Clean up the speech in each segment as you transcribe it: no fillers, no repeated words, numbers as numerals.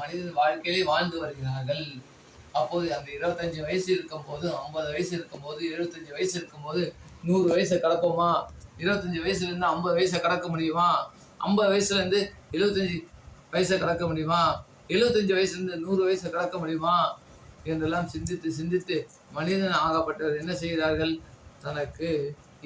மனிதன் வாழ்க்கையிலே வாழ்ந்து வருகிறார்கள். அப்போது அந்த 25 வயசு இருக்கும்போது, 50 வயசு இருக்கும்போது, 75 வயசு இருக்கும்போது 100 வயசை கடப்போமா? 25 வயசுலேருந்து 50 வயசை கடக்க முடியுமா? 50 வயசுலேருந்து 75 வயசை கடக்க முடியுமா? 75 வயசுலேருந்து 100 வயசை கடக்க முடியுமா? என்றெல்லாம் சிந்தித்து சிந்தித்து மனிதன் ஆகப்பட்டவர் என்ன செய்கிறார்கள்? தனக்கு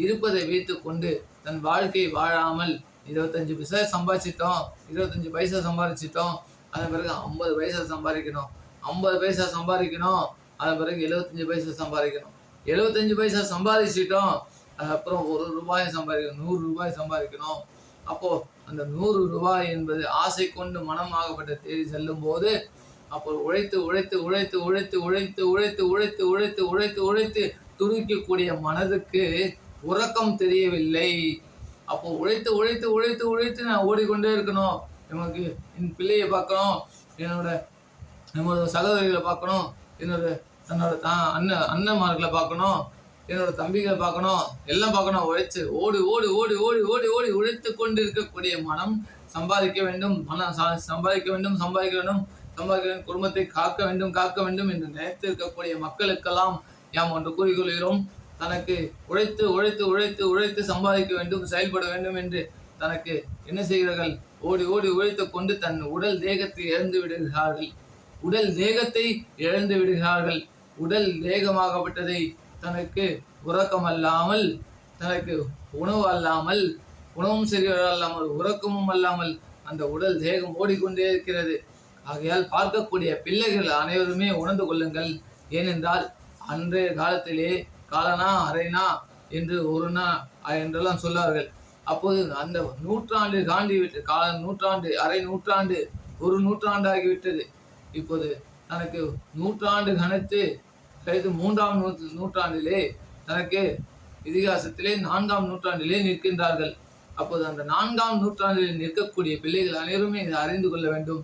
இருப்பதை வைத்துக் கொண்டு தன் வாழ்க்கை வாழாமல் 25 பைசா சம்பாதிச்சிட்டோம், 25 பைசா சம்பாதிச்சிட்டோம், அதன் பிறகு 50 பைசா சம்பாதிக்கணும், 50 பைசா சம்பாதிக்கணும், அதன் பிறகு 75 பைசா சம்பாதிக்கணும், 75 பைசா சம்பாதிச்சிட்டோம், அதுக்கப்புறம் 1 ரூபாய் சம்பாதிக்கணும், 100 ரூபாய் சம்பாதிக்கணும். அப்போ அந்த 100 ரூபாய் என்பது ஆசை கொண்டு மனமாகப்பட்ட தேடி செல்லும் போது, அப்போ உழைத்து உழைத்து உழைத்து உழைத்து உழைத்து உழைத்து உழைத்து உழைத்து உழைத்து உழைத்து துடிக்கக்கூடிய மனதுக்கு உறக்கம் தெரியவில்லை. அப்போ உழைத்து உழைத்து உழைத்து உழைத்து நான் ஓடிக்கொண்டே இருக்கணும். நமக்கு என் பிள்ளையை பார்க்கணும், நம்மளோட சகோதரிகளை பார்க்கணும், தன்னோட அண்ணன்மார்களை பார்க்கணும், என்னோட தம்பிகளை பார்க்கணும், எல்லாம் பார்க்கணும். உழைச்சு ஓடி ஓடி ஓடி ஓடி ஓடி ஓடி உழைத்து கொண்டு இருக்கக்கூடிய மனம் சம்பாதிக்க வேண்டும், சம்பாதிக்க வேண்டும், சம்பாதிக்க வேண்டும், சம்பாதிக்க வேண்டும், குடும்பத்தை காக்க வேண்டும் காக்க வேண்டும் என்று நினைத்து இருக்கக்கூடிய மக்களுக்கெல்லாம் யாம் ஒன்று கூறிக்கொள்கிறோம். தனக்கு உழைத்து உழைத்து உழைத்து உழைத்து சம்பாதிக்க வேண்டும், செயல்பட வேண்டும் என்று தனக்கு என்ன செய்கிறார்கள்? ஓடி ஓடி உழைத்து கொண்டு தன் உடல் தேகத்தை இழந்து விடுகிறார்கள். உடல் தேகத்தை இழந்து விடுகிறார்கள். உடல் தேகமாகப்பட்டதை தனக்கு உறக்கம் அல்லாமல், தனக்கு உணவு அல்லாமல், உணவும் சரியால்லாமல், உறக்கமும் அல்லாமல் அந்த உடல் தேகம் ஓடிக்கொண்டே இருக்கிறது. ஆகையால் பார்க்கக்கூடிய பிள்ளைகள் அனைவருமே உணர்ந்து கொள்ளுங்கள். ஏனென்றால் அன்றைய காலத்திலே காலனா அரைனா என்று ஒருனா என்றெல்லாம் சொல்வார்கள். அப்போது அந்த நூற்றாண்டு தாண்டிவிட்டு, நூற்றாண்டு, அரை நூற்றாண்டு, ஒரு நூற்றாண்டாகிவிட்டது. இப்போது தனக்கு நூற்றாண்டு கணத்து கழித்து 3ஆம் நூற்றாண்டிலே தனக்கு இதிகாசத்திலே 4ஆம் நூற்றாண்டிலே நிற்கின்றார்கள். அப்போது அந்த 4ஆம் நூற்றாண்டில் நிற்கக்கூடிய பிள்ளைகள் அனைவருமே இதை அறிந்து கொள்ள வேண்டும்.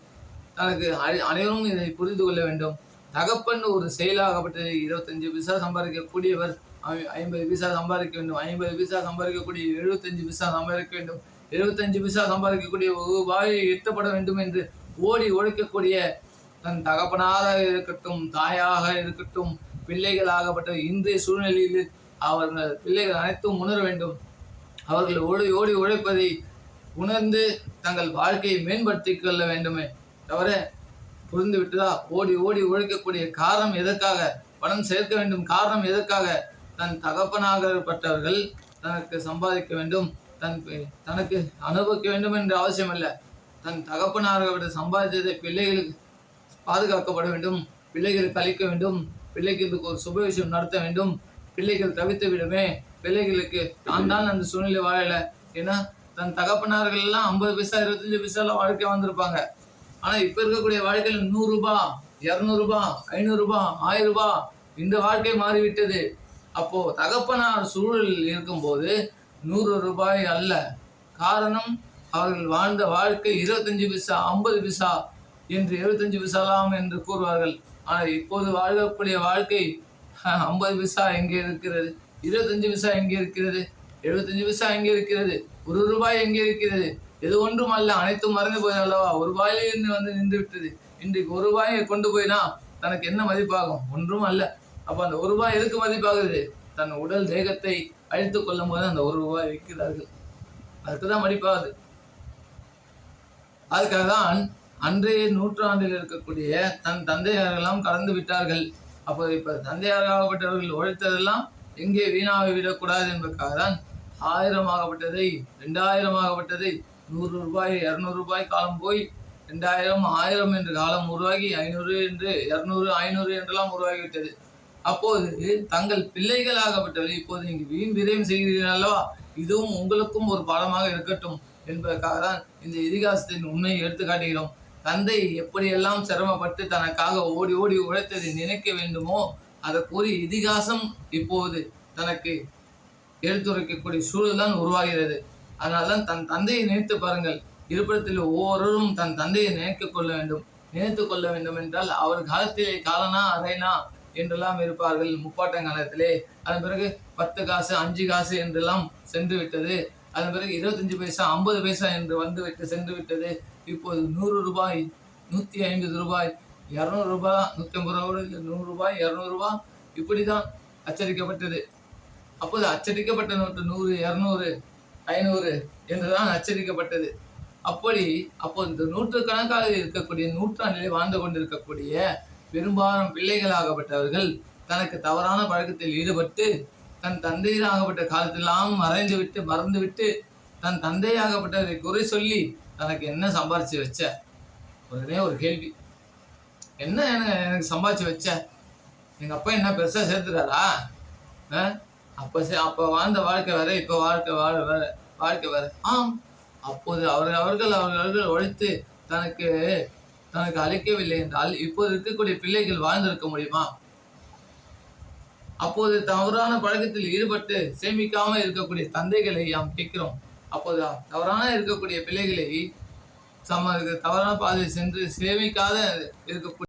தனக்கு அனைவரும் இதை புரிந்து கொள்ள வேண்டும். தகப்பன் ஒரு செயலாகப்பட்டது. 25 பைசா சம்பாதிக்கக்கூடியவர் 50 பைசா சம்பாதிக்க வேண்டும், 50 பைசா சம்பாதிக்கக்கூடிய 75 பைசா சம்பாதிக்க வேண்டும், 75 பைசா சம்பாதிக்கக்கூடிய ஒரு ரூபாயை எட்டப்பட வேண்டும் என்று ஓடி உழைக்கக்கூடிய தன் தகப்பனாக இருக்கட்டும், தாயாக இருக்கட்டும், பிள்ளைகளாகப்பட்ட இன்றைய சூழ்நிலையில் அவர்கள் பிள்ளைகள் அனைத்தும் உணர வேண்டும். அவர்கள் ஓடி ஓடி உழைப்பதை உணர்ந்து தங்கள் வாழ்க்கையை மேம்படுத்தி கொள்ள வேண்டுமே தவிர, புரிந்து விட்டதா? ஓடி ஓடி உழைக்கக்கூடிய காரணம் எதற்காக? பணம் சேர்க்க வேண்டும் காரணம் எதற்காக? தன் தகப்பனாகப்பட்டவர்கள் தனக்கு சம்பாதிக்க வேண்டும், தனக்கு அனுபவிக்க வேண்டும் என்ற அவசியம் அல்ல. தன் தகப்பனாகப்பட்ட சம்பாதித்ததை பிள்ளைகளுக்கு பாதுகாக்கப்பட வேண்டும், பிள்ளைகளுக்கு அளிக்க வேண்டும், பிள்ளைகளுக்கு ஒரு சுப விஷயம் நடத்த வேண்டும். பிள்ளைகள் தவித்து விடுமே, பிள்ளைகளுக்கு தான் அந்த சூழ்நிலை வாழலை. ஏன்னா தன் தகப்பனார்கள் எல்லாம் 50 பைசா 25 பைசாலாம் வாழ்க்கை வந்திருப்பாங்க. ஆனால் இப்போ இருக்கக்கூடிய வாழ்க்கையில் 100 ரூபாய், 200 ரூபாய், 500 ரூபாய், 1000 ரூபாய் இந்த வாழ்க்கை மாறிவிட்டது. அப்போ தகப்பனார் சூழல் இருக்கும்போது 100 ரூபாய் அல்ல. காரணம், அவர்கள் வாழ்ந்த வாழ்க்கை 25 பைசா, 50 பைசா என்று 75 பைசாலாம் என்று கூறுவார்கள். ஆனால் இப்போது வாழக்கூடிய வாழ்க்கை 50 பைசா எங்கே இருக்கிறது? 25 பைசா எங்கே இருக்கிறது? 75 பைசா எங்கே இருக்கிறது? 1 ரூபாய் எங்கே இருக்கிறது? எது ஒன்றும் அல்ல, அனைத்தும் மறந்து போய் அல்லவா? 1 ரூபாயிலே நின்று விட்டது. இன்றைக்கு 1 ரூபாயை கொண்டு போயினா தனக்கு என்ன மதிப்பாகும்? ஒன்றும் அல்ல. அப்போ அந்த 1 ரூபாய் எதுக்கு மதிப்பாகுது? தன் உடல் தேகத்தை அழித்துக் கொள்ளும் போது அந்த 1 ரூபாய் விற்கிறார்கள். அதுக்குதான் மதிப்பாகுது. அதுக்காக தான் அன்றைய நூற்றாண்டில் இருக்கக்கூடிய தன் தந்தையாரெல்லாம் கடந்து விட்டார்கள். அப்போ இப்ப தந்தையாராகப்பட்டவர்கள் உழைத்ததெல்லாம் எங்கே வீணாக விடக்கூடாது என்பதற்காக தான் 1000 ஆகப்பட்டதை 2000 ஆகப்பட்டதை 100 ரூபாய் 200 ரூபாய் காலம் போய் 2000 1000 என்று காலம் உருவாகி 500 என்று 200 500 என்றெல்லாம் உருவாகிவிட்டது. அப்போது தங்கள் பிள்ளைகளாகப்பட்டவர்கள் இப்போது இங்கு வீண் விரயம் செய்கிறீர்கள் அல்லவா? இதுவும் உங்களுக்கும் ஒரு பாடமாக இருக்கட்டும் என்பதற்காக தான் இந்த இதிகாசத்தின் உண்மையை எடுத்து காட்டுகிறோம். தந்தை எப்படியெல்லாம் சிரமப்பட்டு தனக்காக ஓடி ஓடி உழைத்ததை நினைக்க வேண்டுமோ அதை கூறி இதிகாசம் இப்போது தனக்கு எடுத்துரைக்கக்கூடிய சூழல் தான் உருவாகிறது. அதனால்தான் தன் தந்தையை நினைத்து பாருங்கள். இருப்பிடத்தில் ஒவ்வொருவரும் தன் தந்தையை நினைத்து கொள்ள வேண்டும் என்றால் அவர் காலத்திலே காலனா அரைனா என்றெல்லாம் இருப்பார்கள் முப்பாட்டங்காலத்திலே. அதன் பிறகு 10 காசு 5 காசு என்றெல்லாம் சென்று விட்டது. அதன் பிறகு 25 பைசா 50 பைசா என்று வந்துவிட்டு சென்று விட்டது. இப்போது 100 ரூபாய் ரூபாய், 200 ரூபாய், 150 ரூபாய், 100 ரூபாய், 200 ரூபாய் இப்படிதான் அச்சடிக்கப்பட்டது. அப்போது அச்சடிக்கப்பட்ட நோட்டு 100, 200, 500 என்றுதான் அச்சடிக்கப்பட்டது. அப்போ இந்த நூற்றுக்கணக்காக இருக்கக்கூடிய நூற்றாண்டிலே வாழ்ந்து கொண்டிருக்கக்கூடிய பெரும்பாலும் பிள்ளைகளாகப்பட்டவர்கள் தனக்கு தவறான பழக்கத்தில் ஈடுபட்டு தன் தந்தையாகப்பட்ட காலத்திலாம் மறந்துவிட்டு தன் தந்தையாகப்பட்டவரை குறை சொல்லி தனக்கு என்ன சம்பாரிச்சு வச்ச? உடனே ஒரு கேள்வி, என்ன எனக்கு சம்பாதிச்சு வச்ச? எங்க அப்பா என்ன பெருசா சேர்த்துட்டாரா? அப்ப வாழ்ந்த வாழ்க்கை வேற, இப்ப வாழ்க்கை வேற. ஆம், அப்போது அவர்கள் உழைத்து தனக்கு அளிக்கவில்லை என்றால் இப்போது இருக்கக்கூடிய பிள்ளைகள் வாழ்ந்திருக்க முடியுமா? அப்போது தவறான பழக்கத்தில் ஈடுபட்டு சேமிக்காம இருக்கக்கூடிய தந்தைகளை நாம் கேட்கிறோம். அப்போது தவறான இருக்கக்கூடிய பிள்ளைகளை தவறான பாதையில் சென்று சேமிக்காத இருக்கக்கூடிய